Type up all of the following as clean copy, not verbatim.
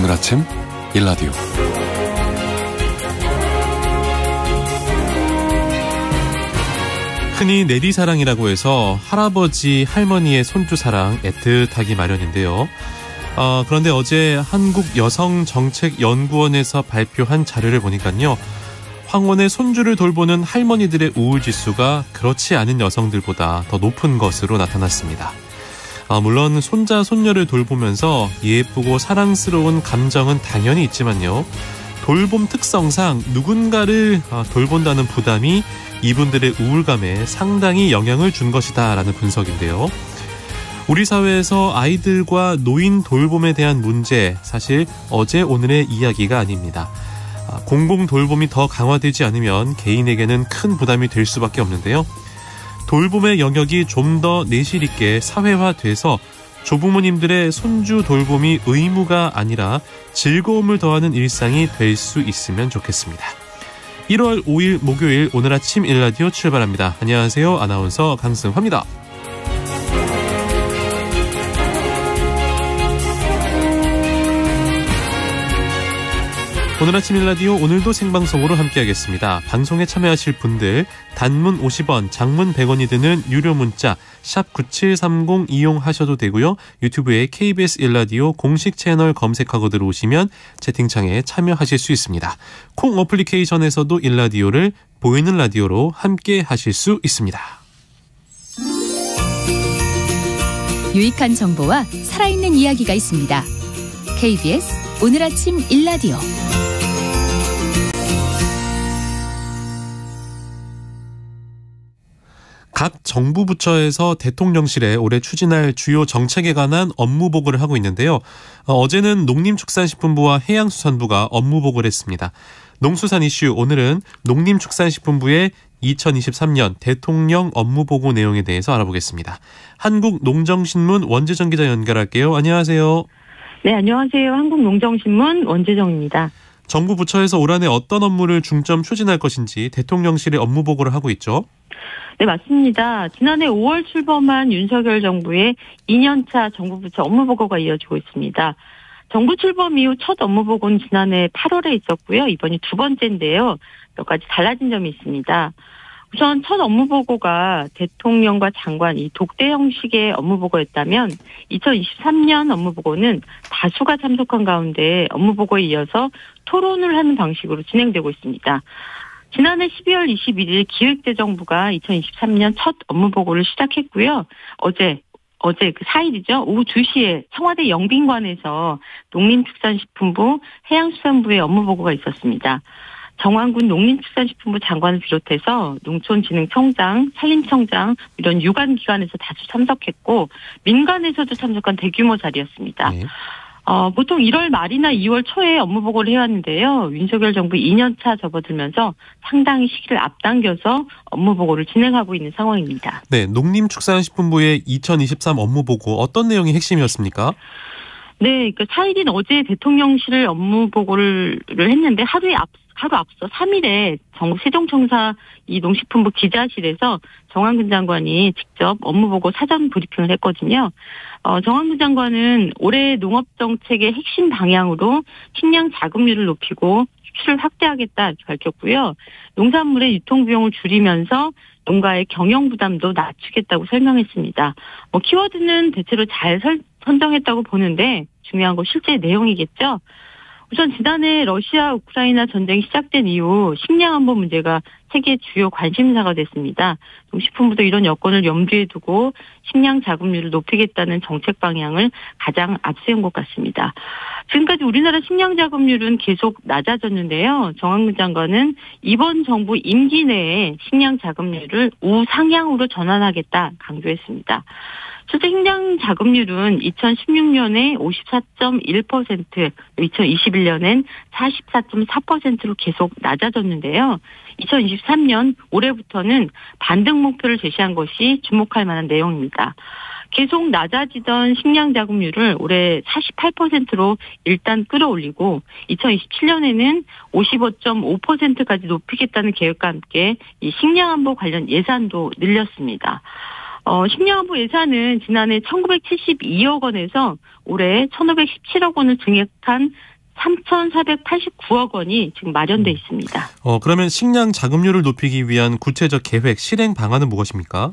오늘 아침 일라디오. 흔히 내리사랑이라고 해서 할아버지, 할머니의 손주사랑 애틋하기 마련인데요. 그런데 어제 한국여성정책연구원에서 발표한 자료를 보니까요. 황혼의 손주를 돌보는 할머니들의 우울지수가 그렇지 않은 여성들보다 더 높은 것으로 나타났습니다. 물론 손자, 손녀를 돌보면서 예쁘고 사랑스러운 감정은 당연히 있지만요. 돌봄 특성상 누군가를 돌본다는 부담이 이분들의 우울감에 상당히 영향을 준 것이다 라는 분석인데요. 우리 사회에서 아이들과 노인 돌봄에 대한 문제, 사실 어제 오늘의 이야기가 아닙니다. 공공 돌봄이 더 강화되지 않으면 개인에게는 큰 부담이 될 수밖에 없는데요. 돌봄의 영역이 좀 더 내실 있게 사회화돼서 조부모님들의 손주 돌봄이 의무가 아니라 즐거움을 더하는 일상이 될 수 있으면 좋겠습니다. 1월 5일 목요일 오늘 아침 일라디오 출발합니다. 안녕하세요. 아나운서 강승화입니다. 오늘 아침 일라디오 오늘도 생방송으로 함께하겠습니다. 방송에 참여하실 분들 단문 50원, 장문 100원이 드는 유료 문자 샵 9730 이용하셔도 되고요. 유튜브에 KBS 일라디오 공식 채널 검색하고 들어오시면 채팅창에 참여하실 수 있습니다. 콩 어플리케이션에서도 일라디오를 보이는 라디오로 함께 하실 수 있습니다. 유익한 정보와 살아있는 이야기가 있습니다. KBS 오늘 아침 일라디오. 각 정부 부처에서 대통령실에 올해 추진할 주요 정책에 관한 업무 보고를 하고 있는데요. 어제는 농림축산식품부와 해양수산부가 업무 보고를 했습니다. 농수산 이슈, 오늘은 농림축산식품부의 2023년 대통령 업무 보고 내용에 대해서 알아보겠습니다. 한국농정신문 원재정 기자 연결할게요. 안녕하세요. 네, 안녕하세요. 한국농정신문 원재정입니다. 정부 부처에서 올 한해 어떤 업무를 중점 추진할 것인지 대통령실에 업무 보고를 하고 있죠? 네, 맞습니다. 지난해 5월 출범한 윤석열 정부의 2년차 정부 부처 업무 보고가 이어지고 있습니다. 정부 출범 이후 첫 업무 보고는 지난해 8월에 있었고요. 이번이 두 번째인데요. 몇 가지 달라진 점이 있습니다. 우선 첫 업무 보고가 대통령과 장관 이 독대 형식의 업무 보고였다면 2023년 업무 보고는 다수가 참석한 가운데 업무 보고에 이어서 토론을 하는 방식으로 진행되고 있습니다. 지난해 12월 21일 기획재정부가 2023년 첫 업무 보고를 시작했고요. 어제 그 4일이죠. 오후 2시에 청와대 영빈관에서 농림축산식품부, 해양수산부의 업무 보고가 있었습니다. 정황군 농림축산식품부 장관을 비롯해서 농촌진흥청장, 산림청장 이런 유관기관에서 다수 참석했고 민간에서도 참석한 대규모 자리였습니다. 네. 보통 1월 말이나 2월 초에 업무 보고를 해왔는데요. 윤석열 정부 2년차 접어들면서 상당히 시기를 앞당겨서 업무 보고를 진행하고 있는 상황입니다. 네, 농림축산식품부의 2023 업무 보고 어떤 내용이 핵심이었습니까? 네, 그 4일인 어제 대통령실 업무 보고를 했는데 하루 앞서 3일에 전국 세종청사 이 농식품부 기자실에서 정황근 장관이 직접 업무 보고 사전 브리핑을 했거든요. 정황근 장관은 올해 농업정책의 핵심 방향으로 식량 자급률을 높이고 수출을 확대하겠다 이렇게 밝혔고요. 농산물의 유통비용을 줄이면서 농가의 경영 부담도 낮추겠다고 설명했습니다. 키워드는 대체로 잘 선정했다고 보는데 중요한 건 실제 내용이겠죠. 우선 지난해 러시아 우크라이나 전쟁이 시작된 이후 식량 안보 문제가 세계 주요 관심사가 됐습니다. 농식품부도 이런 여건을 염두에 두고 식량 자급률을 높이겠다는 정책 방향을 가장 앞세운 것 같습니다. 지금까지 우리나라 식량 자급률은 계속 낮아졌는데요. 정황근 장관은 이번 정부 임기 내에 식량 자급률을 우상향으로 전환하겠다 강조했습니다. 실제 식량 자급률은 2016년에 54.1%, 2021년엔 44.4%로 계속 낮아졌는데요. 2023년 올해부터는 반등 목표를 제시한 것이 주목할 만한 내용입니다. 계속 낮아지던 식량 자급률을 올해 48%로 일단 끌어올리고 2027년에는 55.5%까지 높이겠다는 계획과 함께 이 식량 안보 관련 예산도 늘렸습니다. 식량안보 예산은 지난해 1972억 원에서 올해 1517억 원을 증액한 3,489억 원이 지금 마련돼 있습니다. 그러면 식량 자급률을 높이기 위한 구체적 계획, 실행 방안은 무엇입니까?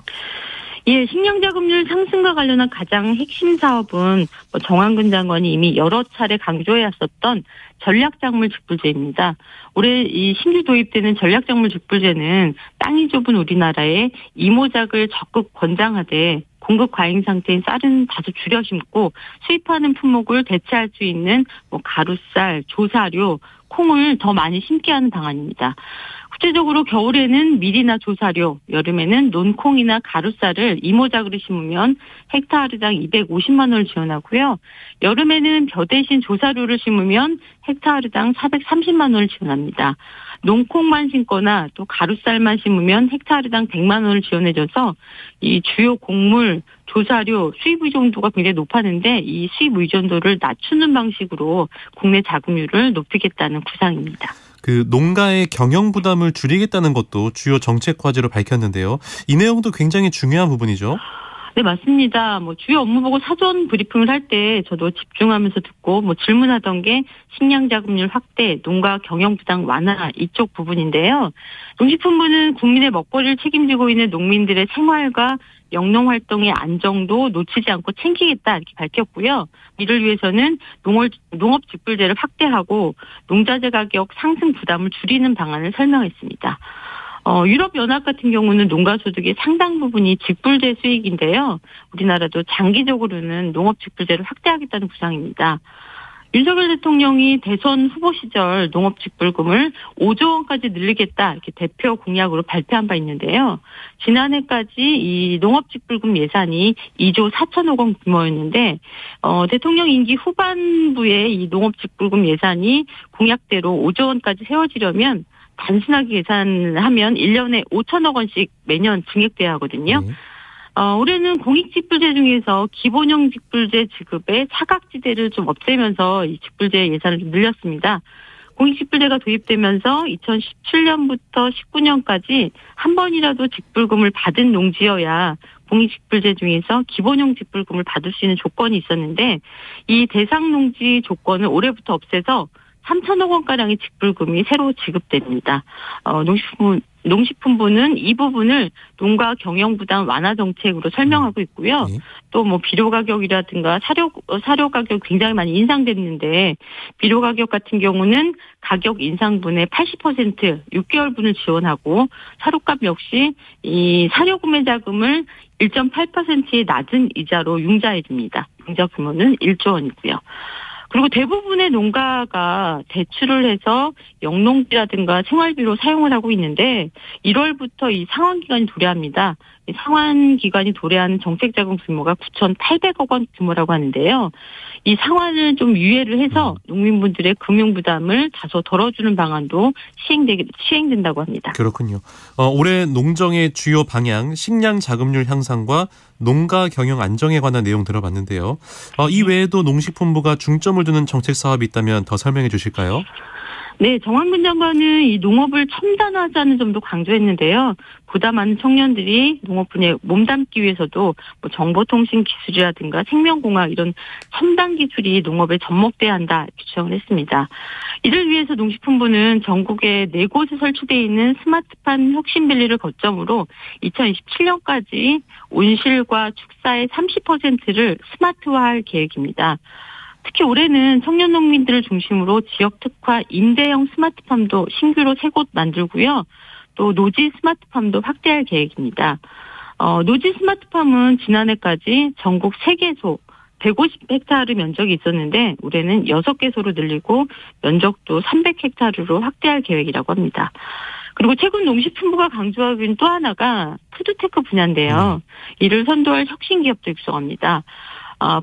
예, 식량자급률 상승과 관련한 가장 핵심 사업은 정황근 장관이 이미 여러 차례 강조해왔었던 전략작물 직불제입니다. 올해 이 신규 도입되는 전략작물 직불제는 땅이 좁은 우리나라에 이모작을 적극 권장하되 공급 과잉 상태인 쌀은 다소 줄여 심고 수입하는 품목을 대체할 수 있는 가루쌀, 조사료, 콩을 더 많이 심게 하는 방안입니다. 구체적으로 겨울에는 밀이나 조사료, 여름에는 논콩이나 가루쌀을 이모작으로 심으면 헥타르당 250만 원을 지원하고요. 여름에는 벼 대신 조사료를 심으면 헥타르당 430만 원을 지원합니다. 논콩만 심거나 또 가루쌀만 심으면 헥타르당 100만 원을 지원해줘서 이 주요 곡물, 조사료 수입 의존도가 굉장히 높았는데 이 수입 의존도를 낮추는 방식으로 국내 자급률을 높이겠다는 구상입니다. 그 농가의 경영 부담을 줄이겠다는 것도 주요 정책 과제로 밝혔는데요. 이 내용도 굉장히 중요한 부분이죠. 네, 맞습니다. 주요 업무 보고 사전 브리핑을 할 때 저도 집중하면서 듣고 질문하던 게 식량 자급률 확대, 농가 경영 부담 완화 이쪽 부분인데요. 농식품부는 국민의 먹거리를 책임지고 있는 농민들의 생활과 영농 활동의 안정도 놓치지 않고 챙기겠다 이렇게 밝혔고요. 이를 위해서는 농업 직불제를 확대하고 농자재 가격 상승 부담을 줄이는 방안을 설명했습니다. 유럽연합 같은 경우는 농가 소득의 상당 부분이 직불제 수익인데요. 우리나라도 장기적으로는 농업 직불제를 확대하겠다는 구상입니다. 윤석열 대통령이 대선 후보 시절 농업 직불금을 5조 원까지 늘리겠다 이렇게 대표 공약으로 발표한 바 있는데요. 지난해까지 이 농업 직불금 예산이 2조 4천억 원 규모였는데 대통령 임기 후반부에 이 농업 직불금 예산이 공약대로 5조 원까지 세워지려면 단순하게 계산하면 1년에 5천억 원씩 매년 증액돼야 하거든요. 올해는 공익직불제 중에서 기본형 직불제 지급의 사각지대를 좀 없애면서 이 직불제 예산을 좀 늘렸습니다. 공익직불제가 도입되면서 2017년부터 19년까지 한 번이라도 직불금을 받은 농지여야 공익직불제 중에서 기본형 직불금을 받을 수 있는 조건이 있었는데 이 대상 농지 조건을 올해부터 없애서 3천억 원가량의 직불금이 새로 지급됩니다. 농식품부는 이 부분을 농가 경영 부담 완화 정책으로 설명하고 있고요. 또 비료 가격이라든가 사료 가격 굉장히 많이 인상됐는데 비료 가격 같은 경우는 가격 인상분의 80% 6개월분을 지원하고 사료값 역시 이 사료 구매 자금을 1.8%의 낮은 이자로 융자해 줍니다. 융자 규모는 1조 원이고요. 그리고 대부분의 농가가 대출을 해서 영농비라든가 생활비로 사용을 하고 있는데 1월부터 이 상환기간이 도래합니다. 이 상환기간이 도래하는 정책자금 규모가 9,800억 원 규모라고 하는데요. 이 상환을 좀 유예를 해서 농민분들의 금융부담을 다소 덜어주는 방안도 시행된다고 합니다. 그렇군요. 올해 농정의 주요 방향, 식량 자급률 향상과 농가 경영 안정에 관한 내용 들어봤는데요. 이 외에도 농식품부가 중점을 두는 정책 사업이 있다면 더 설명해 주실까요? 네, 정황근 장관은 이 농업을 첨단화하자는 점도 강조했는데요. 보다 많은 청년들이 농업 분야에 몸담기 위해서도 정보통신 기술이라든가 생명공학 이런 첨단 기술이 농업에 접목돼야 한다 주장을 했습니다. 이를 위해서 농식품부는 전국에 4곳에 설치되어 있는 스마트팜 혁신밸리를 거점으로 2027년까지 온실과 축사의 30%를 스마트화할 계획입니다. 특히 올해는 청년 농민들을 중심으로 지역 특화 임대형 스마트팜도 신규로 3곳 만들고요. 또 노지 스마트팜도 확대할 계획입니다. 노지 스마트팜은 지난해까지 전국 3개소 150헥타르 면적이 있었는데 올해는 6개소로 늘리고 면적도 300헥타르로 확대할 계획이라고 합니다. 그리고 최근 농식품부가 강조하고 있는 또 하나가 푸드테크 분야인데요. 이를 선도할 혁신기업도 육성합니다.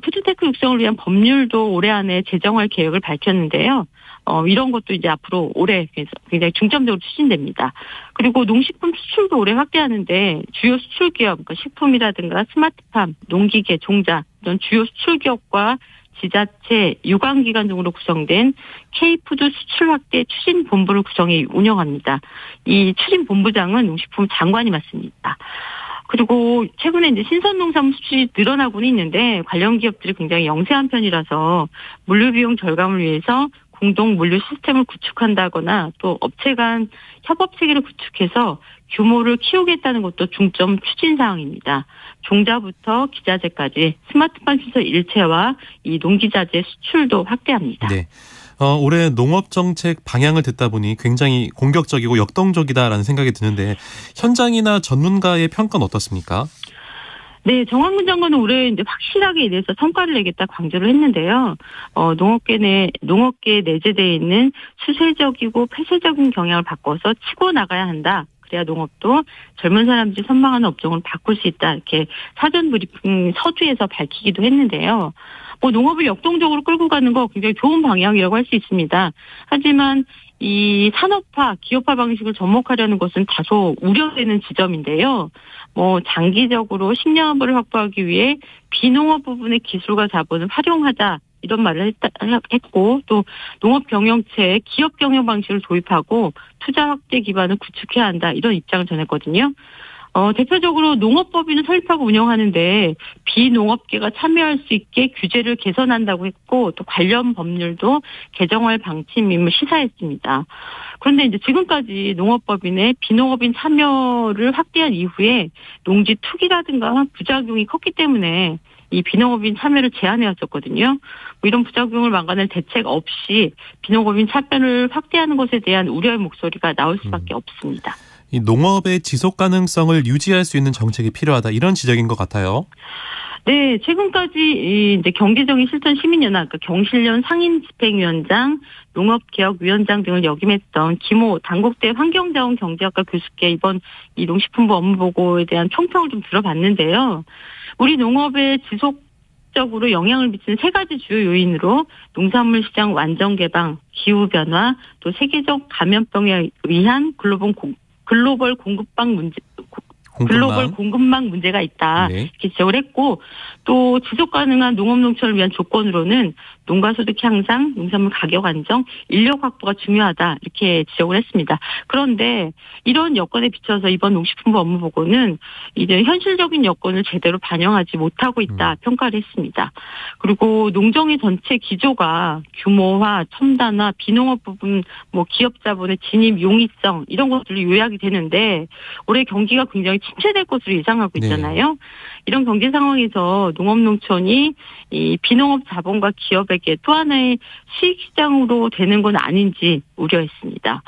푸드테크 육성을 위한 법률도 올해 안에 제정할 계획을 밝혔는데요. 이런 것도 이제 앞으로 올해 굉장히 중점적으로 추진됩니다. 그리고 농식품 수출도 올해 확대하는데 주요 수출 기업, 그러니까 식품이라든가 스마트팜, 농기계, 종자 이런 주요 수출 기업과 지자체, 유관기관 등으로 구성된 K푸드 수출 확대 추진본부를 구성해 운영합니다. 이 추진본부장은 농식품 장관이 맡습니다. 그리고 최근에 이제 신선농산물 수출이 늘어나고는 있는데 관련 기업들이 굉장히 영세한 편이라서 물류비용 절감을 위해서 공동 물류 시스템을 구축한다거나 또 업체 간 협업 체계를 구축해서 규모를 키우겠다는 것도 중점 추진 사항입니다. 종자부터 기자재까지 스마트팜 시설 일체와 이 농기자재 수출도 확대합니다. 네. 올해 농업정책 방향을 듣다 보니 굉장히 공격적이고 역동적이다라는 생각이 드는데 현장이나 전문가의 평가는 어떻습니까? 네, 정황근 장관은 올해 이제 확실하게 이래서 성과를 내겠다 강조를 했는데요. 농업계에 내재되어 있는 수세적이고 폐쇄적인 경향을 바꿔서 치고 나가야 한다. 그래야 농업도 젊은 사람들이 선망하는 업종을 바꿀 수 있다. 이렇게 사전 브리핑 서두에서 밝히기도 했는데요. 농업을 역동적으로 끌고 가는 거 굉장히 좋은 방향이라고 할 수 있습니다. 하지만 이 산업화, 기업화 방식을 접목하려는 것은 다소 우려되는 지점인데요. 장기적으로 식량안보를 확보하기 위해 비농업 부분의 기술과 자본을 활용하자. 이런 말을 했고 또 농업 경영체에 기업 경영 방식을 도입하고 투자 확대 기반을 구축해야 한다. 이런 입장을 전했거든요. 대표적으로 농업법인을 설립하고 운영하는데 비농업계가 참여할 수 있게 규제를 개선한다고 했고 또 관련 법률도 개정할 방침임을 시사했습니다. 그런데 이제 지금까지 농업법인의 비농업인 참여를 확대한 이후에 농지 투기라든가 부작용이 컸기 때문에 이 비농업인 참여를 제한해왔었거든요. 이런 부작용을 막아낼 대책 없이 비농업인 참여를 확대하는 것에 대한 우려의 목소리가 나올 수밖에 없습니다. 이 농업의 지속 가능성을 유지할 수 있는 정책이 필요하다 이런 지적인 것 같아요. 네, 최근까지 이제 경제적인 실천 시민연합, 그러니까 경실련 상임집행위원장, 농업개혁위원장 등을 역임했던 김호 단국대 환경자원 경제학과 교수께 이번 이 농식품부 업무보고에 대한 총평을 좀 들어봤는데요. 우리 농업의 지속적으로 영향을 미치는 세 가지 주요 요인으로 농산물 시장 완전 개방, 기후 변화, 또 세계적 감염병에 의한 글로벌 공급망 문제가 있다. 네. 이렇게 지적을 했고 또 지속 가능한 농업 농촌을 위한 조건으로는 농가 소득 향상, 농산물 가격 안정, 인력 확보가 중요하다. 이렇게 지적을 했습니다. 그런데 이런 여건에 비춰서 이번 농식품부 업무보고는 이제 현실적인 여건을 제대로 반영하지 못하고 있다. 평가를 했습니다. 그리고 농정의 전체 기조가 규모화, 첨단화, 비농업 부분, 기업 자본의 진입 용이성 이런 것들이 요약이 되는데 올해 경기가 굉장히 침체될 것으로 예상하고 있잖아요. 네. 이런 경제 상황에서 농업농촌이 이 비농업 자본과 기업에게 또 하나의 수익시장으로 되는 건 아닌지 우려했습니다.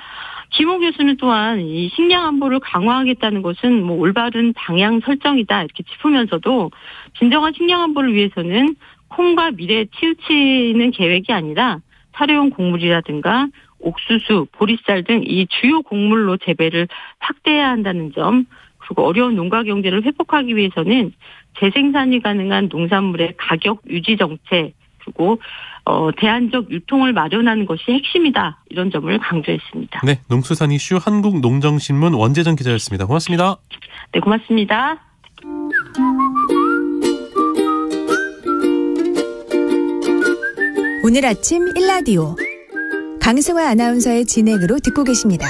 김호 교수는 또한 이 식량 안보를 강화하겠다는 것은 올바른 방향 설정이다 이렇게 짚으면서도 진정한 식량 안보를 위해서는 콩과 밀에 치우치는 계획이 아니라 사료용 곡물이라든가 옥수수, 보리쌀 등 이 주요 곡물로 재배를 확대해야 한다는 점, 그리고 어려운 농가 경제를 회복하기 위해서는 재생산이 가능한 농산물의 가격 유지 정책, 그리고 대안적 유통을 마련하는 것이 핵심이다. 이런 점을 강조했습니다. 네, 농수산 이슈 한국농정신문 원재정 기자였습니다. 고맙습니다. 네, 고맙습니다. 오늘 아침 1라디오 강승화 아나운서의 진행으로 듣고 계십니다.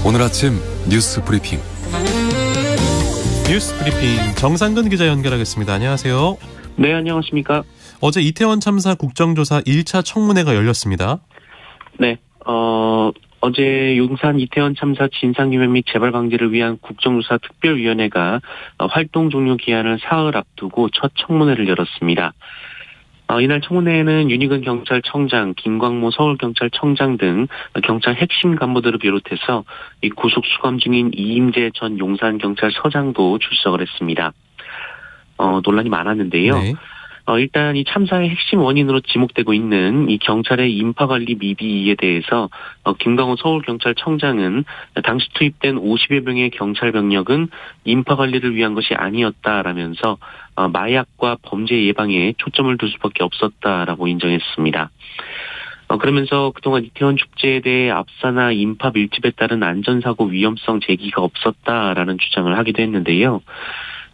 오늘 아침 뉴스 브리핑. 뉴스 브리핑 정상근 기자 연결하겠습니다. 안녕하세요. 네, 안녕하십니까. 어제 이태원 참사 국정조사 1차 청문회가 열렸습니다. 네, 어제 용산 이태원 참사 진상규명 및 재발 방지를 위한 국정조사 특별위원회가 활동 종료 기한을 사흘 앞두고 첫 청문회를 열었습니다. 이날 청문회에는 윤희근 경찰청장, 김광모 서울경찰청장 등 경찰 핵심 간부들을 비롯해서 이 구속 수감 중인 이임재 전 용산경찰서장도 출석을 했습니다. 논란이 많았는데요. 네. 일단 이 참사의 핵심 원인으로 지목되고 있는 이 경찰의 인파관리 미비에 대해서 김광호 서울경찰청장은 당시 투입된 50여 명의 경찰 병력은 인파관리를 위한 것이 아니었다라면서 마약과 범죄 예방에 초점을 둘 수밖에 없었다라고 인정했습니다. 그러면서 그동안 이태원 축제에 대해 압사나 인파 밀집에 따른 안전사고 위험성 제기가 없었다라는 주장을 하기도 했는데요.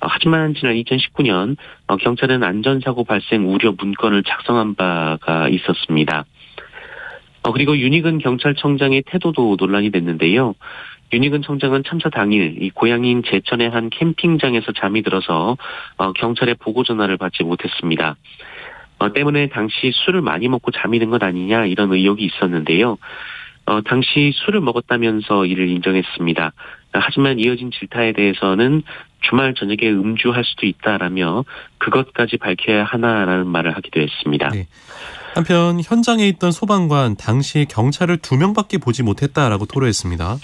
하지만 지난 2019년 경찰은 안전사고 발생 우려 문건을 작성한 바가 있었습니다. 그리고 윤희근 경찰청장의 태도도 논란이 됐는데요. 윤희근 청장은 참사 당일 이 고향인 제천의 한 캠핑장에서 잠이 들어서 경찰의 보고 전화를 받지 못했습니다. 때문에 당시 술을 많이 먹고 잠이 든 것 아니냐 이런 의혹이 있었는데요. 당시 술을 먹었다면서 이를 인정했습니다. 하지만 이어진 질타에 대해서는 주말 저녁에 음주할 수도 있다라며 그것까지 밝혀야 하나라는 말을 하기도 했습니다. 네. 한편 현장에 있던 소방관 당시 경찰을 2명밖에 보지 못했다라고 토로했습니다.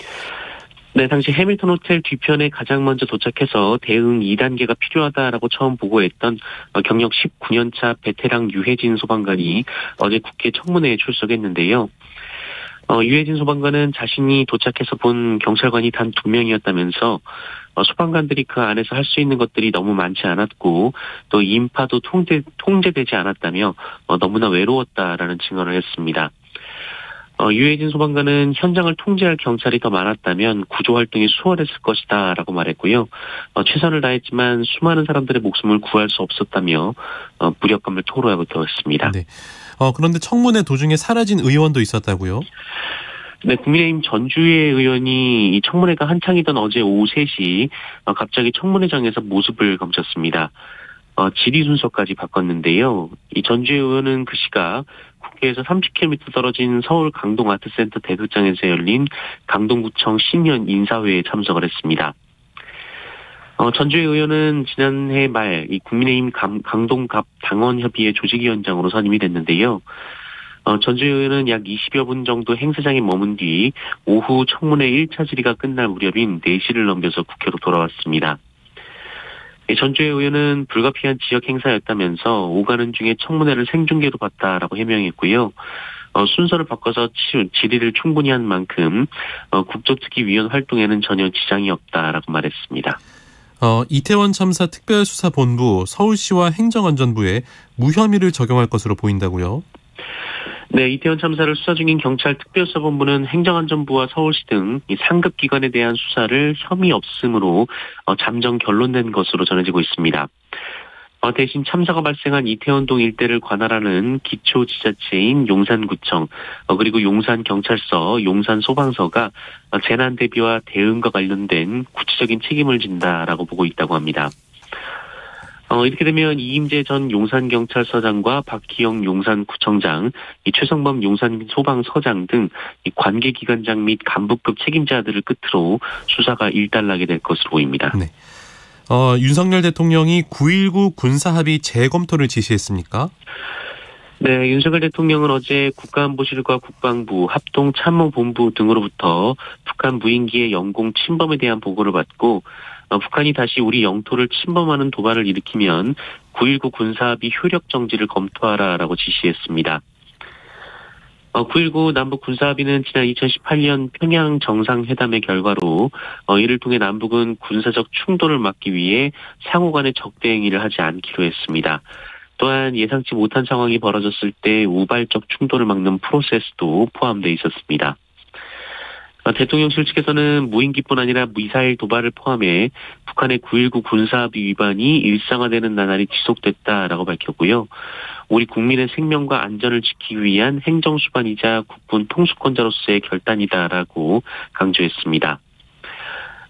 네, 당시 해밀턴 호텔 뒤편에 가장 먼저 도착해서 대응 2단계가 필요하다라고 처음 보고했던 경력 19년차 베테랑 유해진 소방관이 어제 국회 청문회에 출석했는데요. 유해진 소방관은 자신이 도착해서 본 경찰관이 단 2명이었다면서 소방관들이 그 안에서 할 수 있는 것들이 너무 많지 않았고 또 인파도 통제되지 않았다며 너무나 외로웠다라는 증언을 했습니다. 유해진 소방관은 현장을 통제할 경찰이 더 많았다면 구조활동이 수월했을 것이다 라고 말했고요. 최선을 다했지만 수많은 사람들의 목숨을 구할 수 없었다며 무력감을 토로하고 있습니다. 네. 그런데 청문회 도중에 사라진 의원도 있었다고요? 네, 국민의힘 전주의 의원이 이 청문회가 한창이던 어제 오후 3시 갑자기 청문회장에서 모습을 감췄습니다. 질의 순서까지 바꿨는데요. 이 전주의 의원은 그 시각 국회에서 30km 떨어진 서울 강동아트센터 대극장에서 열린 강동구청 신년 인사회에 참석을 했습니다. 전주의 의원은 지난해 말 이 국민의힘 강동갑 당원협의회 조직위원장으로 선임이 됐는데요. 전주의 의원은 약 20여 분 정도 행사장에 머문 뒤 오후 청문회 1차 질의가 끝날 무렵인 4시를 넘겨서 국회로 돌아왔습니다. 전주의 의원은 불가피한 지역 행사였다면서 오가는 중에 청문회를 생중계로 봤다라고 해명했고요. 순서를 바꿔서 질의를 충분히 한 만큼 국정특위위원 활동에는 전혀 지장이 없다라고 말했습니다. 이태원 참사 특별수사본부 서울시와 행정안전부에 무혐의를 적용할 것으로 보인다고요? 네, 이태원 참사를 수사 중인 경찰 특별수사본부는 행정안전부와 서울시 등 이 상급 기관에 대한 수사를 혐의 없음으로 잠정 결론낸 것으로 전해지고 있습니다. 대신 참사가 발생한 이태원동 일대를 관할하는 기초지자체인 용산구청 그리고 용산경찰서, 용산소방서가 재난 대비와 대응과 관련된 구체적인 책임을 진다라고 보고 있다고 합니다. 이렇게 되면 이임재 전 용산경찰서장과 박기영 용산구청장, 최성범 용산소방서장 등 관계기관장 및 간부급 책임자들을 끝으로 수사가 일단락이 될 것으로 보입니다. 네. 윤석열 대통령이 9.19 군사합의 재검토를 지시했습니까? 네, 윤석열 대통령은 어제 국가안보실과 국방부, 합동참모본부 등으로부터 북한 무인기의 영공 침범에 대한 보고를 받고 북한이 다시 우리 영토를 침범하는 도발을 일으키면 9.19 군사합의 효력 정지를 검토하라라고 지시했습니다. 9.19 남북 군사합의는 지난 2018년 평양 정상회담의 결과로 이를 통해 남북은 군사적 충돌을 막기 위해 상호 간의 적대 행위를 하지 않기로 했습니다. 또한 예상치 못한 상황이 벌어졌을 때 우발적 충돌을 막는 프로세스도 포함되어 있었습니다. 대통령실 측에서는 무인기뿐 아니라 미사일 도발을 포함해 북한의 9.19 군사합의 위반이 일상화되는 나날이 지속됐다라고 밝혔고요. 우리 국민의 생명과 안전을 지키기 위한 행정수반이자 국군 통수권자로서의 결단이다라고 강조했습니다.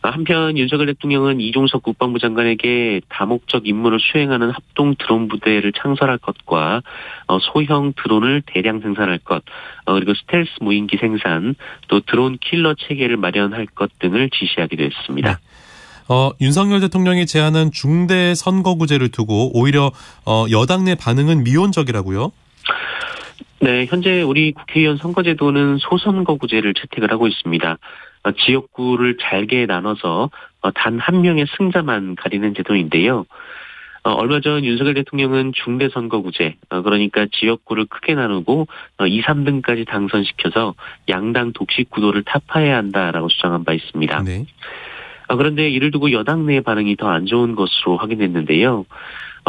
한편 윤석열 대통령은 이종석 국방부 장관에게 다목적 임무를 수행하는 합동 드론 부대를 창설할 것과 소형 드론을 대량 생산할 것, 그리고 스텔스 무인기 생산, 또 드론 킬러 체계를 마련할 것 등을 지시하기도 했습니다. 윤석열 대통령이 제안한 중대 선거구제를 두고 오히려 여당 내 반응은 미온적이라고요? 네, 현재 우리 국회의원 선거제도는 소선거구제를 채택을 하고 있습니다. 지역구를 잘게 나눠서 단 한 명의 승자만 가리는 제도인데요. 얼마 전 윤석열 대통령은 중대선거구제, 그러니까 지역구를 크게 나누고 2, 3등까지 당선시켜서 양당 독식 구도를 타파해야 한다라고 주장한 바 있습니다. 네. 그런데 이를 두고 여당 내 반응이 더 안 좋은 것으로 확인됐는데요.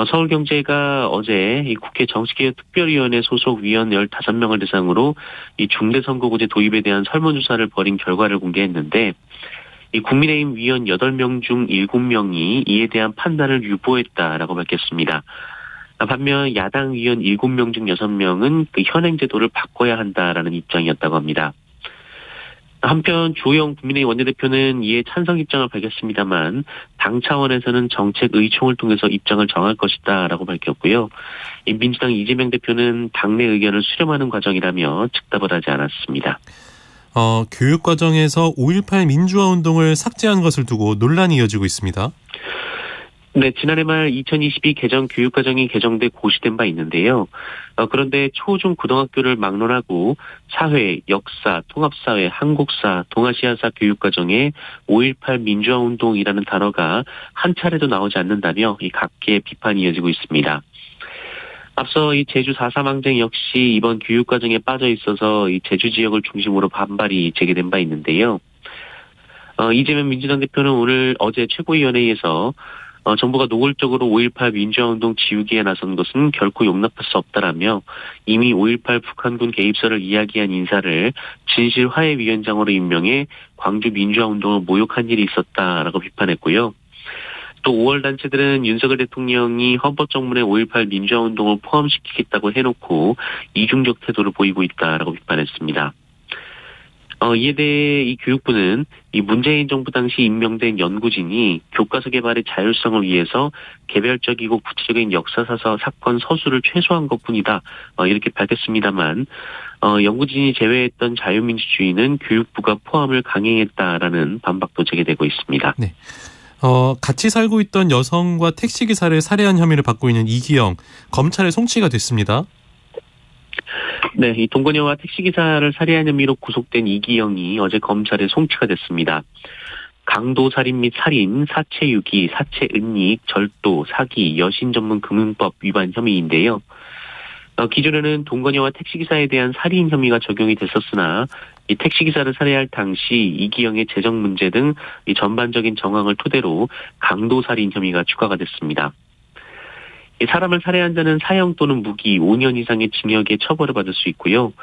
서울경제가 어제 이 국회 정치개혁특별위원회 소속 위원 15명을 대상으로 이 중대선거구제 도입에 대한 설문조사를 벌인 결과를 공개했는데 이 국민의힘 위원 8명 중 7명이 이에 대한 판단을 유보했다라고 밝혔습니다. 반면 야당 위원 7명 중 6명은 그 현행 제도를 바꿔야 한다라는 입장이었다고 합니다. 한편 주호영 국민의힘 원내대표는 이에 찬성 입장을 밝혔습니다만 당 차원에서는 정책 의총을 통해서 입장을 정할 것이다라고 밝혔고요. 민주당 이재명 대표는 당내 의견을 수렴하는 과정이라며 즉답을 하지 않았습니다. 교육 과정에서 5.18 민주화 운동을 삭제한 것을 두고 논란이 이어지고 있습니다. 네, 지난해 말 2022 개정 교육과정이 개정돼 고시된 바 있는데요. 그런데 초중 고등학교를 막론하고 사회, 역사, 통합사회, 한국사, 동아시아사 교육과정에 5.18 민주화운동이라는 단어가 한 차례도 나오지 않는다며 이 각계의 비판이 이어지고 있습니다. 앞서 이 제주 4.3 항쟁 역시 이번 교육과정에 빠져 있어서 이 제주 지역을 중심으로 반발이 제기된 바 있는데요. 이재명 민주당 대표는 어제 최고위원회에서 정부가 노골적으로 5.18 민주화운동 지우기에 나선 것은 결코 용납할 수 없다라며 이미 5.18 북한군 개입설을 이야기한 인사를 진실화해위원장으로 임명해 광주 민주화운동을 모욕한 일이 있었다라고 비판했고요. 또 5월 단체들은 윤석열 대통령이 헌법정문에 5.18 민주화운동을 포함시키겠다고 해놓고 이중적 태도를 보이고 있다라고 비판했습니다. 이에 대해 이 교육부는 이 문재인 정부 당시 임명된 연구진이 교과서 개발의 자율성을 위해서 개별적이고 구체적인 역사사서 사건 서술을 최소화한 것뿐이다. 이렇게 밝혔습니다만 연구진이 제외했던 자유민주주의는 교육부가 포함을 강행했다라는 반박도 제기되고 있습니다. 네. 같이 살고 있던 여성과 택시기사를 살해한 혐의를 받고 있는 이기영, 검찰에 송치가 됐습니다. 네, 이 동거녀와 택시기사를 살해한 혐의로 구속된 이기영이 어제 검찰에 송치가 됐습니다. 강도살인 및 살인, 사체유기, 사체은닉, 절도, 사기, 여신전문금융법 위반 혐의인데요. 기존에는 동거녀와 택시기사에 대한 살인 혐의가 적용이 됐었으나 이 택시기사를 살해할 당시 이기영의 재정 문제 등 이 전반적인 정황을 토대로 강도살인 혐의가 추가가 됐습니다. 사람을 살해한 자는 사형 또는 무기 5년 이상의 징역에 처벌을 받을 수 있고요.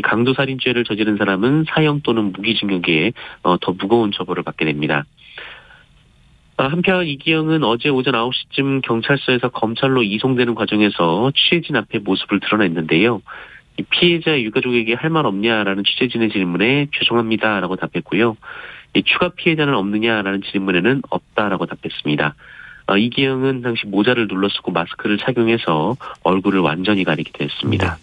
강도살인죄를 저지른 사람은 사형 또는 무기징역에 더 무거운 처벌을 받게 됩니다. 한편 이기영은 어제 오전 9시쯤 경찰서에서 검찰로 이송되는 과정에서 취재진 앞에 모습을 드러냈는데요. 피해자 유가족에게 할 말 없냐라는 취재진의 질문에 죄송합니다라고 답했고요. 추가 피해자는 없느냐라는 질문에는 없다라고 답했습니다. 이기영은 당시 모자를 눌러 쓰고 마스크를 착용해서 얼굴을 완전히 가리게 됐습니다.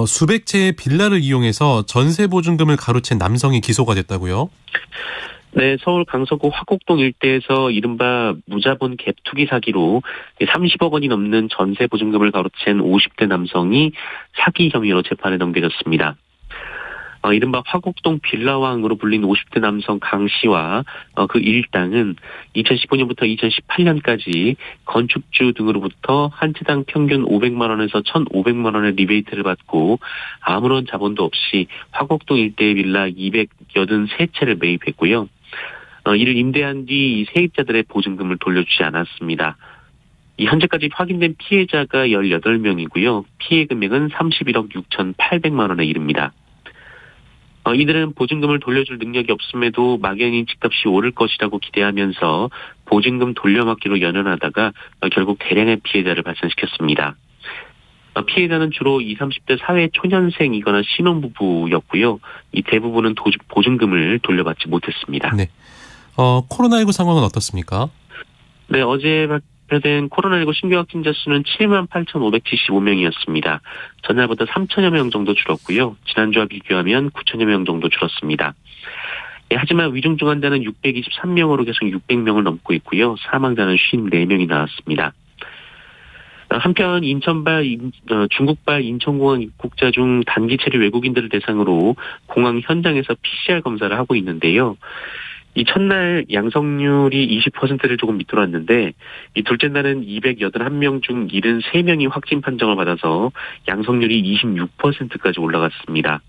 수백 채의 빌라를 이용해서 전세 보증금을 가로챈 남성이 기소가 됐다고요? 네, 서울 강서구 화곡동 일대에서 이른바 무자본 갭 투기 사기로 30억 원이 넘는 전세 보증금을 가로챈 50대 남성이 사기 혐의로 재판에 넘겨졌습니다. 이른바 화곡동 빌라왕으로 불린 50대 남성 강 씨와 그 일당은 2015년부터 2018년까지 건축주 등으로부터 한 채당 평균 500만 원에서 1,500만 원의 리베이트를 받고 아무런 자본도 없이 화곡동 일대의 빌라 283채를 매입했고요. 이를 임대한 뒤 이 세입자들의 보증금을 돌려주지 않았습니다. 현재까지 확인된 피해자가 18명이고요. 피해 금액은 31억 6,800만 원에 이릅니다. 이들은 보증금을 돌려줄 능력이 없음에도 막연히 집값이 오를 것이라고 기대하면서 보증금 돌려막기로 연연하다가 결국 대량의 피해자를 발생시켰습니다. 피해자는 주로 20, 30대 사회 초년생이거나 신혼부부였고요. 이 대부분은 보증금을 돌려받지 못했습니다. 네. 코로나19 상황은 어떻습니까? 네, 어제 발표된 코로나19 신규 확진자 수는 78,575명이었습니다. 전날보다 3천여 명 정도 줄었고요. 지난주와 비교하면 9천여 명 정도 줄었습니다. 하지만 위중증 환자는 623명으로 계속 600명을 넘고 있고요. 사망자는 54명이 나왔습니다. 한편 중국발 인천공항 입국자 중 단기 체류 외국인들을 대상으로 공항 현장에서 PCR 검사를 하고 있는데요. 이 첫날 양성률이 20%를 조금 밑돌았는데 이 둘째 날은 281명 중 73명이 확진 판정을 받아서 양성률이 26%까지 올라갔습니다.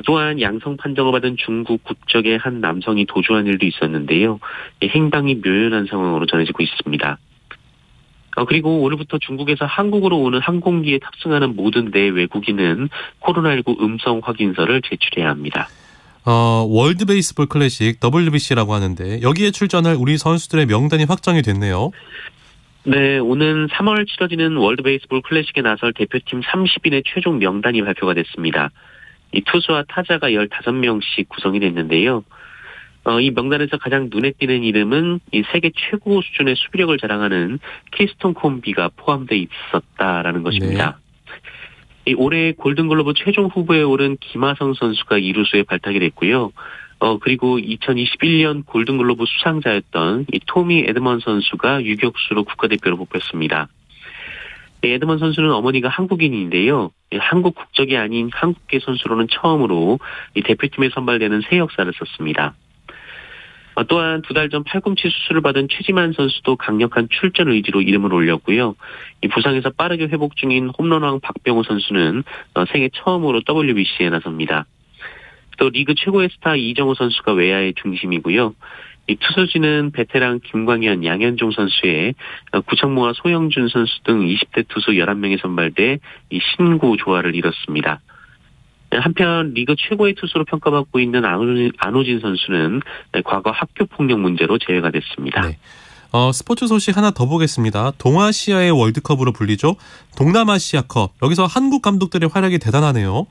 또한 양성 판정을 받은 중국 국적의 한 남성이 도주한 일도 있었는데요. 행방이 묘연한 상황으로 전해지고 있습니다. 그리고 오늘부터 중국에서 한국으로 오는 항공기에 탑승하는 모든 내외국인은 코로나19 음성 확인서를 제출해야 합니다. 월드 베이스볼 클래식 WBC라고 하는데 여기에 출전할 우리 선수들의 명단이 확정이 됐네요. 네, 오는 3월 치러지는 월드 베이스볼 클래식에 나설 대표팀 30인의 최종 명단이 발표가 됐습니다. 이 투수와 타자가 15명씩 구성이 됐는데요. 이 명단에서 가장 눈에 띄는 이름은 이 세계 최고 수준의 수비력을 자랑하는 키스톤 콤비가 포함되어 있었다라는 것입니다. 네. 이 올해 골든글러브 최종 후보에 오른 김하성 선수가 2루수에 발탁이 됐고요. 그리고 2021년 골든글러브 수상자였던 이 토미 에드먼 선수가 유격수로 국가대표로 뽑혔습니다. 에드먼 선수는 어머니가 한국인인데요. 한국 국적이 아닌 한국계 선수로는 처음으로 이 대표팀에 선발되는 새 역사를 썼습니다. 또한 2달 전 팔꿈치 수술을 받은 최지만 선수도 강력한 출전 의지로 이름을 올렸고요. 이 부상에서 빠르게 회복 중인 홈런왕 박병호 선수는 생애 처음으로 WBC에 나섭니다. 또 리그 최고의 스타 이정우 선수가 외야의 중심이고요. 이 투수진은 베테랑 김광현, 양현종 선수의 구창모와 소영준 선수 등 20대 투수 11명이 선발돼 이 신구 조화를 이뤘습니다. 한편 리그 최고의 투수로 평가받고 있는 안호진 선수는 과거 학교 폭력 문제로 제외가 됐습니다. 네. 스포츠 소식 하나 더 보겠습니다. 동아시아의 월드컵으로 불리죠. 동남아시아컵. 여기서 한국 감독들의 활약이 대단하네요.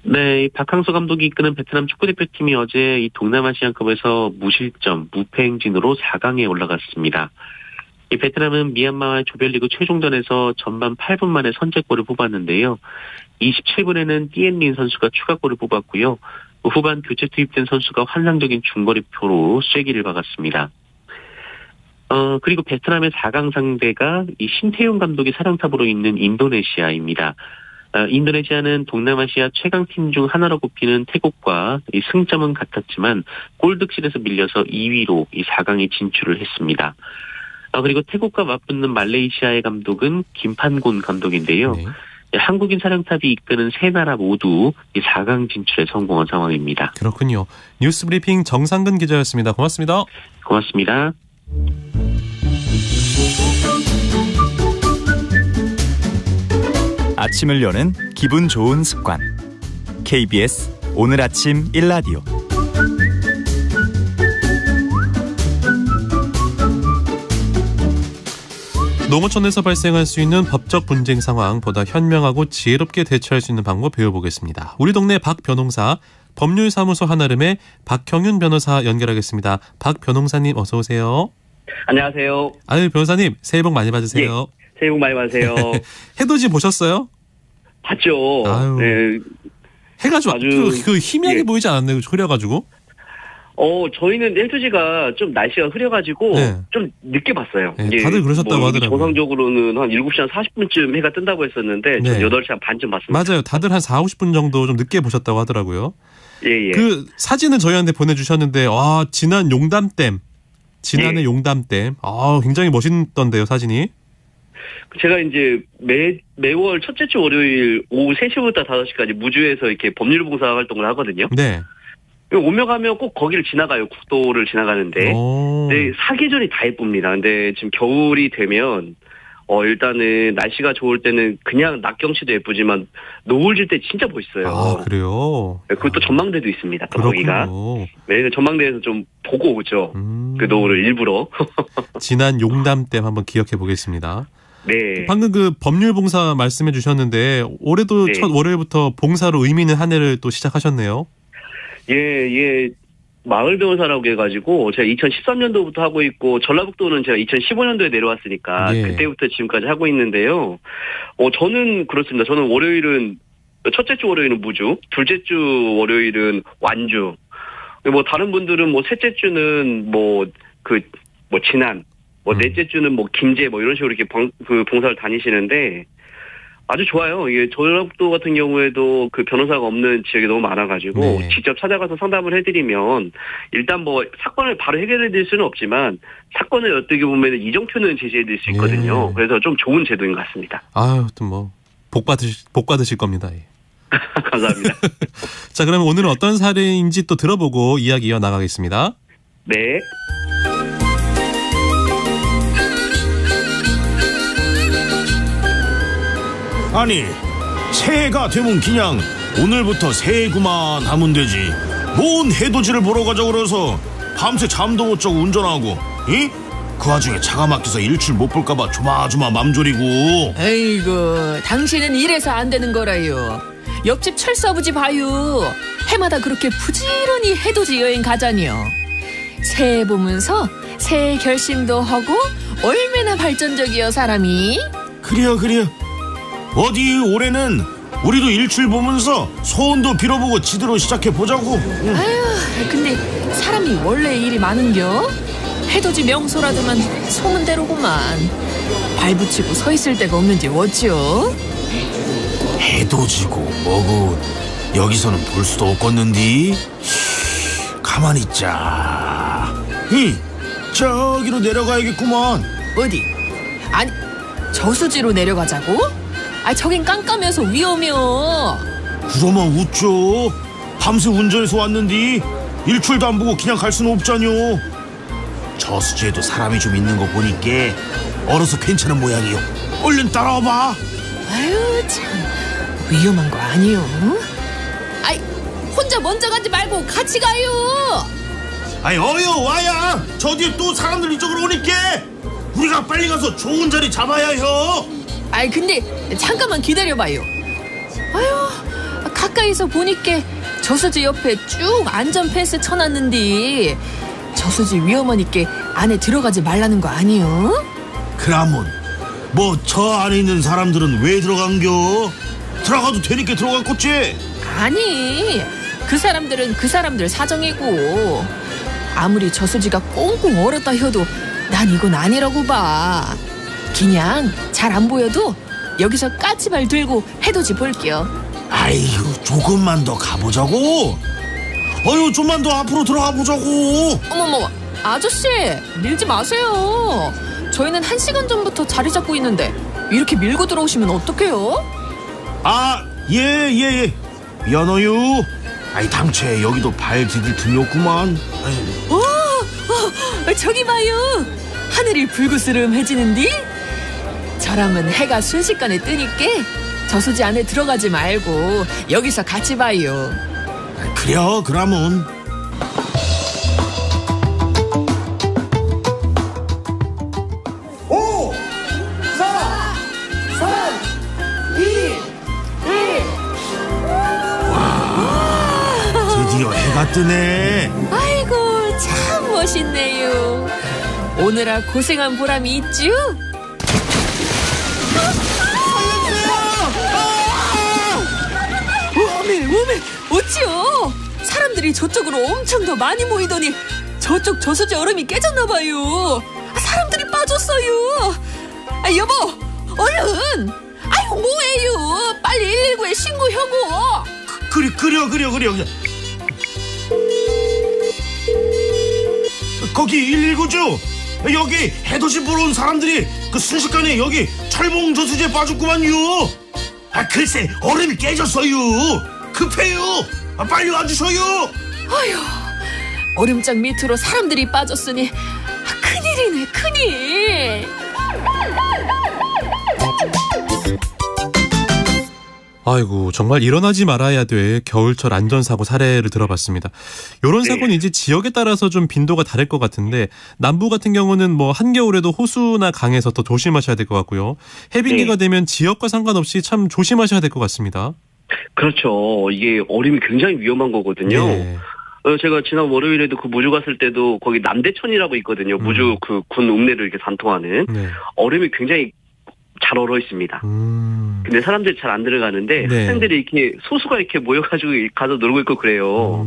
네, 박항서 감독이 이끄는 베트남 축구대표팀이 어제 이 동남아시안컵에서 무실점, 무패 행진으로 4강에 올라갔습니다. 이 베트남은 미얀마와의 조별리그 최종전에서 전반 8분 만에 선제골을 뽑았는데요. 27분에는 띠엔린 선수가 추가골을 뽑았고요. 후반 교체 투입된 선수가 환상적인 중거리표로 쐐기를 박았습니다. 그리고 베트남의 4강 상대가 이 신태용 감독이 사령탑으로 있는 인도네시아입니다. 인도네시아는 동남아시아 최강팀 중 하나로 꼽히는 태국과 이 승점은 같았지만 골득실에서 밀려서 2위로 이 4강에 진출을 했습니다. 그리고 태국과 맞붙는 말레이시아의 감독은 김판곤 감독인데요. 네. 한국인 사령탑이 이끄는 세 나라 모두 이 4강 진출에 성공한 상황입니다. 그렇군요. 뉴스 브리핑 정상근 기자였습니다. 고맙습니다. 고맙습니다. 아침을 여는 기분 좋은 습관. KBS 오늘 아침 1라디오. 농어촌에서 발생할 수 있는 법적 분쟁 상황 보다 현명하고 지혜롭게 대처할 수 있는 방법 배워보겠습니다. 우리 동네 박 변호사 법률사무소 한아름의 박형윤 변호사 연결하겠습니다. 박 변호사님 어서 오세요. 안녕하세요. 아유 변호사님 새해 복 많이 받으세요. 예, 새해 복 많이 받으세요. 해돋이 보셨어요? 봤죠. 아유, 네. 해가 좀 아주 그 희미하게 예. 보이지 않았나요? 흐려가지고. 저희는 해돋이가 좀 날씨가 흐려가지고 네. 좀 늦게 봤어요. 네, 다들 그러셨다고 하더라고요. 정상적으로는 한 7시 한 40분쯤 해가 뜬다고 했었는데 네. 전 8시 한 반쯤 봤습니다. 맞아요. 다들 한 40, 50분 정도 좀 늦게 보셨다고 하더라고요. 예. 그 사진은 저희한테 보내주셨는데 와 진안 용담댐. 진안의 예. 용담댐. 굉장히 멋있던데요 사진이. 제가 이제 매월 첫째 주 월요일 오후 3시부터 5시까지 무주에서 이렇게 법률봉사 활동을 하거든요. 네. 오며 가면 꼭 거기를 지나가요. 국도를 지나가는데. 네, 사계절이 다 예쁩니다. 근데 지금 겨울이 되면 일단은 날씨가 좋을 때는 그냥 낮 경치도 예쁘지만 노을 질 때 진짜 멋있어요. 아, 그래요? 네, 그것도 전망대도 있습니다. 거기가. 네, 전망대에서 좀 보고 오죠. 그 노을을 일부러. 진안 용담댐 한번 기억해 보겠습니다. 네. 방금 그 법률봉사 말씀해 주셨는데 올해도 네. 첫 월요일부터 봉사로 의미 있는 한 해를 또 시작하셨네요. 예. 마을 변호사라고 해가지고 제가 2013년도부터 하고 있고 전라북도는 제가 2015년도에 내려왔으니까 예. 그때부터 지금까지 하고 있는데요. 저는 그렇습니다. 저는 월요일은 첫째 주 월요일은 무주, 둘째 주 월요일은 완주. 뭐 다른 분들은 뭐 셋째 주는 진안, 넷째 주는 김제 이런 식으로 이렇게 봉사를 다니시는데. 아주 좋아요. 이게 전라북도 같은 경우에도 그 변호사가 없는 지역이 너무 많아가지고 네. 직접 찾아가서 상담을 해드리면 일단 사건을 바로 해결해드릴 수는 없지만 사건을 어떻게 보면 이정표는 제시해드릴 수 있거든요. 예. 그래서 좀 좋은 제도인 것 같습니다. 또 복 받으실 겁니다. 예. 감사합니다. 자, 그러면 오늘은 어떤 사례인지 또 들어보고 이야기 이어나가겠습니다. 네. 아니 새해가 되면 그냥 오늘부터 새해구만 하면 되지 뭔 해돋이를 보러 가자고 그래서 밤새 잠도 못 자고 운전하고, 이? 그 와중에 차가 막혀서 일출 못 볼까봐 조마조마 맘 졸이고. 아이고, 당신은 이래서 안 되는 거라요. 옆집 철수 아버지 봐요. 해마다 그렇게 부지런히 해돋이 여행 가자니요. 새해 보면서 새해 결심도 하고 얼마나 발전적이여 사람이. 그래요. 어디 올해는 우리도 일출 보면서 소원도 빌어보고 지대로 시작해보자고. 아유, 근데 사람이 원래 일이 많은겨? 해돋이 명소라더만 소문대로구만. 발붙이고 서 있을 데가 없는지 어찌요? 해돋이고 뭐고 여기서는 볼 수도 없겠는디. 가만히 있자. 저기로 내려가야겠구만. 어디? 아니, 저수지로 내려가자고? 아, 저긴 깜깜해서 위험해요. 그러면 웃죠. 밤새 운전해서 왔는디 일출도 안 보고 그냥 갈 수는 없잖요. 저수지에도 사람이 좀 있는 거 보니까 얼어서 괜찮은 모양이요. 얼른 따라와봐. 아유, 참 위험한 거 아니요? 아이, 혼자 먼저 가지 말고 같이 가요. 아이, 어여 와야. 저 뒤에 또 사람들 이쪽으로 오니까 우리가 빨리 가서 좋은 자리 잡아야 해요. 아이, 근데 잠깐만 기다려봐요. 아유, 가까이서 보니까 저수지 옆에 쭉 안전 펜스 쳐놨는데 저수지 위험하니까 안에 들어가지 말라는 거 아니요? 그러면 뭐 저 안에 있는 사람들은 왜 들어간겨? 들어가도 되니까 들어갔겠지? 아니, 그 사람들은 그 사람들 사정이고 아무리 저수지가 꽁꽁 얼었다 해도 난 이건 아니라고 봐. 그냥 잘 안 보여도 여기서 까치발 들고 해돋이 볼게요. 아이고, 조금만 더 가보자고. 어휴, 좀만 더 앞으로 들어가 보자고. 어머머, 아저씨 밀지 마세요. 저희는 1시간 전부터 자리 잡고 있는데 이렇게 밀고 들어오시면 어떡해요? 아, 예. 미안해요. 아이, 당최 여기도 발 디딜 틈이 없구만. 저기 봐요. 하늘이 불그스름해지는디? 저라면 해가 순식간에 뜨니까 저수지 안에 들어가지 말고 여기서 같이 봐요. 그래요, 그러면. 드디어 해가 뜨네. 아이고, 참 멋있네요. 오늘아 고생한 보람이 있죠? 오메, 어찌요? 사람들이 저쪽으로 엄청 더 많이 모이더니 저쪽 저수지 얼음이 깨졌나봐요. 사람들이 빠졌어요. 여보, 얼른. 아유, 뭐해요? 빨리 119에 신고하고. 그래. 거기 119죠? 여기 해돋이 보러 온 사람들이 그 순식간에 여기 철봉 저수지에 빠졌구만요. 아, 글쎄, 얼음이 깨졌어요. 급해요. 빨리 와주셔요. 아휴, 얼음장 밑으로 사람들이 빠졌으니 큰일이네, 큰일. 아이고, 정말 일어나지 말아야 될 겨울철 안전사고 사례를 들어봤습니다. 이런 사고는 이제 지역에 따라서 좀 빈도가 다를 것 같은데 남부 같은 경우는 뭐 한겨울에도 호수나 강에서 더 조심하셔야 될 것 같고요. 해빙기가 되면 지역과 상관없이 참 조심하셔야 될 것 같습니다. 그렇죠. 이게 얼음이 굉장히 위험한 거거든요. 네. 제가 지난 월요일에도 그 무주 갔을 때도 거기 남대천이라고 있거든요. 무주 그 군 읍내를 이렇게 관통하는. 네. 얼음이 굉장히 잘 얼어 있습니다. 근데 사람들이 잘 안 들어가는데 학생들이 이렇게 소수가 이렇게 모여가지고 가서 놀고 있고 그래요.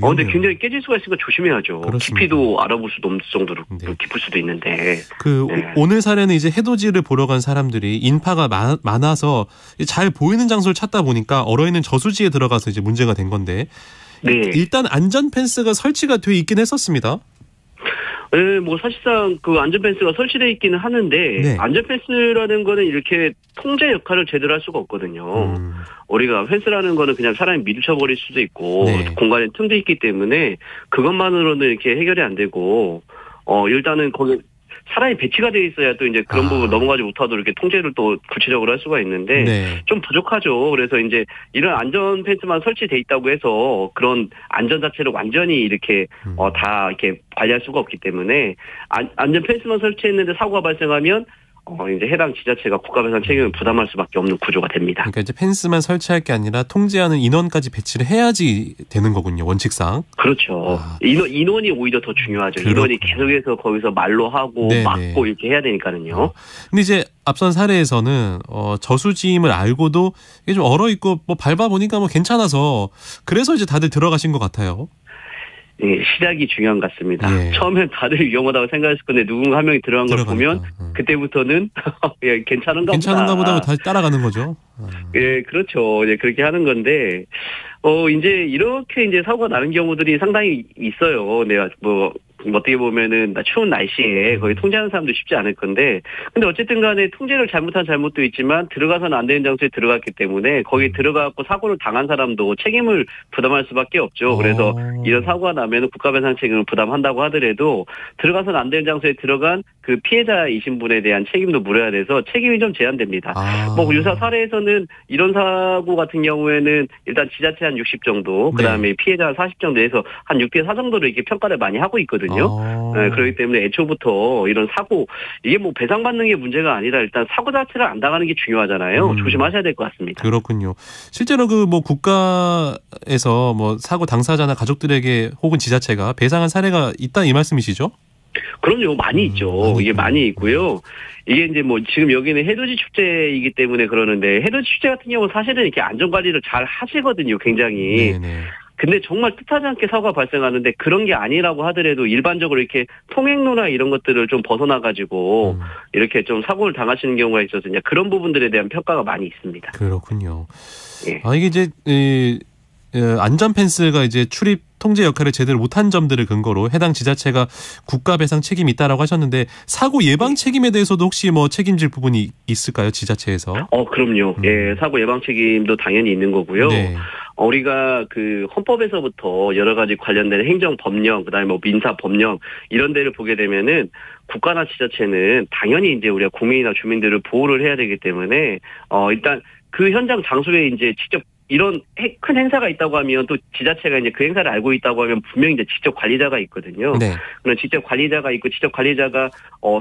근데 굉장히 깨질 수가 있으니까 조심해야죠. 그렇습니다. 깊이도 알아볼 수도 없을 정도로 깊을 수도 있는데. 오늘 사례는 이제 해돋이를 보러 간 사람들이 인파가 많아서 잘 보이는 장소를 찾다 보니까 얼어있는 저수지에 들어가서 이제 문제가 된 건데. 일단 안전 펜스가 설치가 돼 있긴 했었습니다. 네, 뭐 사실상 그 안전 펜스가 설치되어 있기는 하는데 안전 펜스라는 거는 이렇게 통제 역할을 제대로 할 수가 없거든요. 우리가 펜스라는 거는 그냥 사람이 밀쳐버릴 수도 있고 공간에 틈도 있기 때문에 그것만으로는 이렇게 해결이 안 되고 일단은 거기 사람이 배치가 돼 있어야 또 이제 그런 부분 넘어가지 못하도록 이렇게 통제를 또 구체적으로 할 수가 있는데 네. 좀 부족하죠. 그래서 이제 이런 안전 펜스만 설치돼 있다고 해서 그런 안전 자체를 완전히 이렇게 다 이렇게 관리할 수가 없기 때문에 안전 펜스만 설치했는데 사고가 발생하면 이제 해당 지자체가 국가배상 책임을 부담할 수밖에 없는 구조가 됩니다. 그러니까 이제 펜스만 설치할 게 아니라 통제하는 인원까지 배치를 해야지 되는 거군요, 원칙상. 그렇죠. 인원이 오히려 더 중요하죠. 그렇구나. 인원이 계속해서 거기서 말로 하고 네네. 막고 이렇게 해야 되니까는요. 근데 이제 앞선 사례에서는 저수지임을 알고도 이게 좀 얼어 있고 뭐 밟아 보니까 뭐 괜찮아서 그래서 이제 다들 들어가신 것 같아요. 예, 시작이 중요한 것 같습니다. 예. 처음엔 다들 위험하다고 생각했을 건데 누군가 한 명이 들어간 걸 보면 그때부터는 예, 괜찮은가 보다 다시 따라가는 거죠. 예, 그렇죠. 이제 그렇게 하는 건데 이제 이렇게 이제 사고가 나는 경우들이 상당히 있어요. 내가 어떻게 보면은 추운 날씨에 거의 통제하는 사람도 쉽지 않을 건데 근데 어쨌든 간에 통제를 잘못한 잘못도 있지만 들어가서는 안 되는 장소에 들어갔기 때문에 거기 들어가고 사고를 당한 사람도 책임을 부담할 수밖에 없죠. 그래서 이런 사고가 나면 국가배상 책임을 부담한다고 하더라도 들어가서는 안 되는 장소에 들어간 그 피해자이신 분에 대한 책임도 물어야 돼서 책임이 좀 제한됩니다. 뭐 유사 사례에서는 이런 사고 같은 경우에는 일단 지자체 한 60 정도 그다음에 네. 피해자 40 정도에서 한 6대 4 정도로 이렇게 평가를 많이 하고 있거든요. 네, 그렇기 때문에 애초부터 이런 사고 이게 뭐 배상받는 게 문제가 아니라 일단 사고 자체를 안 당하는 게 중요하잖아요. 조심하셔야 될 것 같습니다. 그렇군요. 실제로 그 뭐 국가에서 뭐 사고 당사자나 가족들에게 혹은 지자체가 배상한 사례가 있다 이 말씀이시죠? 그럼요. 많이 있죠. 이게 많이 있고요. 이게 이제 뭐 지금 여기는 해돋이 축제이기 때문에 그러는데 해돋이 축제 같은 경우는 사실은 이렇게 안전관리를 잘 하시거든요. 굉장히. 네네. 근데 정말 뜻하지 않게 사고가 발생하는데 그런 게 아니라고 하더라도 일반적으로 이렇게 통행로나 이런 것들을 좀 벗어나가지고 이렇게 좀 사고를 당하시는 경우가 있어서 이제 그런 부분들에 대한 평가가 많이 있습니다. 그렇군요. 예. 이게 이제 안전 펜스가 이제 출입 통제 역할을 제대로 못한 점들을 근거로 해당 지자체가 국가 배상 책임이 있다라고 하셨는데 사고 예방 책임에 대해서도 혹시 뭐 책임질 부분이 있을까요, 지자체에서? 그럼요. 예, 사고 예방 책임도 당연히 있는 거고요. 네. 우리가 그 헌법에서부터 여러 가지 관련된 행정 법령, 그다음에 뭐 민사 법령 이런 데를 보게 되면은 국가나 지자체는 당연히 이제 우리가 국민이나 주민들을 보호를 해야 되기 때문에 일단 그 현장 장소에 이제 직접 이런 큰 행사가 있다고 하면 또 지자체가 이제 그 행사를 알고 있다고 하면 분명히 이제 직접 관리자가 있거든요. 네. 그런 직접 관리자가 있고 직접 관리자가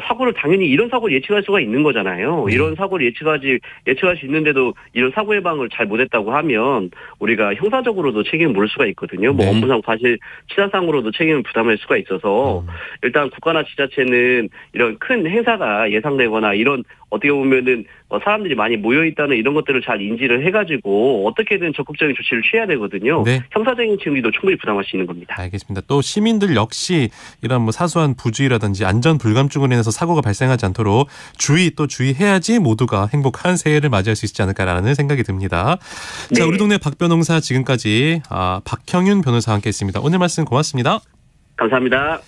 사고를 당연히 이런 사고를 예측할 수가 있는 거잖아요. 이런 사고를 예측할 수 있는데도 이런 사고 예방을 잘 못했다고 하면 우리가 형사적으로도 책임을 물을 수가 있거든요. 뭐 업무상 과실 치사상으로도 책임을 부담할 수가 있어서 일단 국가나 지자체는 이런 큰 행사가 예상되거나 이런 어떻게 보면은 사람들이 많이 모여 있다는 이런 것들을 잘 인지를 해가지고 어떻게든 적극적인 조치를 취해야 되거든요. 네. 형사적인 책임도 충분히 부담할 수 있는 겁니다. 알겠습니다. 또 시민들 역시 이런 뭐 사소한 부주의라든지 안전 불감증으로 인해서 사고가 발생하지 않도록 주의해야지 모두가 행복한 새해를 맞이할 수 있지 않을까라는 생각이 듭니다. 네. 자, 우리 동네 박변홍사 지금까지 박형윤 변호사와 함께했습니다. 오늘 말씀 고맙습니다. 감사합니다.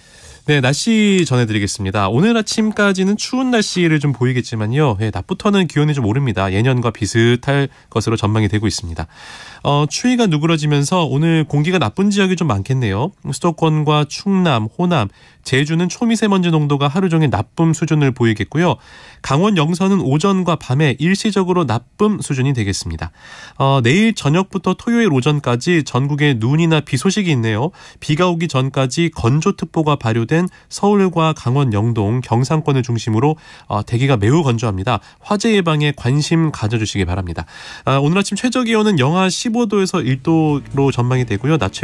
네, 날씨 전해드리겠습니다. 오늘 아침까지는 추운 날씨를 좀 보이겠지만요. 낮부터는 기온이 좀 오릅니다. 예년과 비슷할 것으로 전망이 되고 있습니다. 추위가 누그러지면서 오늘 공기가 나쁜 지역이 좀 많겠네요. 수도권과 충남, 호남, 제주는 초미세먼지 농도가 하루 종일 나쁨 수준을 보이겠고요. 강원 영서는 오전과 밤에 일시적으로 나쁨 수준이 되겠습니다. 내일 저녁부터 토요일 오전까지 전국에 눈이나 비 소식이 있네요. 비가 오기 전까지 건조특보가 발효된 서울과 강원 영동, 경상권을 중심으로 대기가 매우 건조합니다. 화재 예방에 관심 가져주시기 바랍니다. 오늘 아침 최저기온은 영하 15도에서 1도로 전망이 되고요. 낮 최고